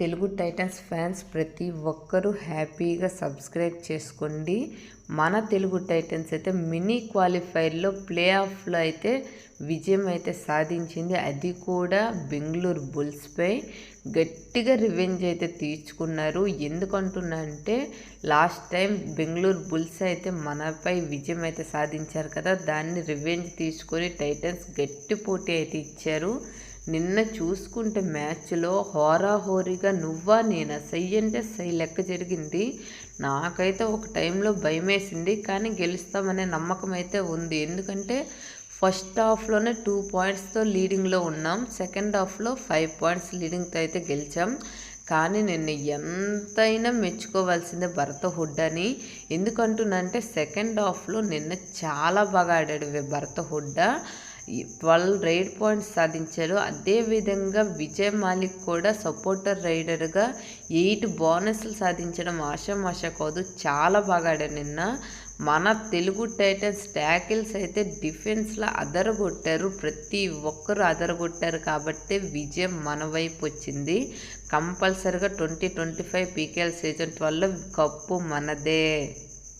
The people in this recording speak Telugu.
తెలుగు టైటన్స్ ఫ్యాన్స్ ప్రతి ఒక్కరూ హ్యాపీగా సబ్స్క్రైబ్ చేసుకోండి. మన తెలుగు టైటన్స్ అయితే మినీ క్వాలిఫైర్లో ప్లే ఆఫ్లో అయితే విజయం అయితే సాధించింది. అది కూడా బెంగళూరు బుల్స్పై గట్టిగా రివెంజ్ అయితే తీర్చుకున్నారు. ఎందుకంటున్నా అంటే లాస్ట్ టైం బెంగళూరు బుల్స్ అయితే మనపై విజయం అయితే సాధించారు కదా, దాన్ని రివెంజ్ తీసుకొని టైటన్స్ గట్టి పోటీ అయితే ఇచ్చారు. నిన్న చూసుకుంటే మ్యాచ్లో హోరాహోరీగా నువ్వా నేనా సై అంటే సై లెక్క జరిగింది. నాకైతే ఒక టైంలో భయం వేసింది, కానీ గెలుస్తామనే నమ్మకం అయితే ఉంది. ఎందుకంటే ఫస్ట్ హాఫ్లోనే 2 పాయింట్స్తో లీడింగ్లో ఉన్నాం, సెకండ్ హాఫ్లో 5 పాయింట్స్ లీడింగ్తో అయితే గెలిచాం. కానీ నిన్న ఎంతైనా మెచ్చుకోవాల్సిందే భరత్ హుడ్డాని. ఎందుకంటున్నంటే సెకండ్ హాఫ్లో నిన్న చాలా బాగా ఆడాడు భరత్ హుడ్డా. 12 రైడ్ పాయింట్స్ సాధించారు. అదేవిధంగా విజయ్ మాలిక్ కూడా సపోర్టర్ రైడర్గా 8 బోనస్లు సాధించడం ఆషామాషా కాదు, చాలా బాగా ఆడారు నిన్న. మన తెలుగు టైటన్స్ ట్యాకిల్స్ అయితే డిఫెన్స్లో అదరగొట్టారు, ప్రతి ఒక్కరు అదరగొట్టారు. కాబట్టి విజయం మన వైపు వచ్చింది. కంపల్సరిగా 2025 PKL సీజన్ 12 కప్పు మనదే.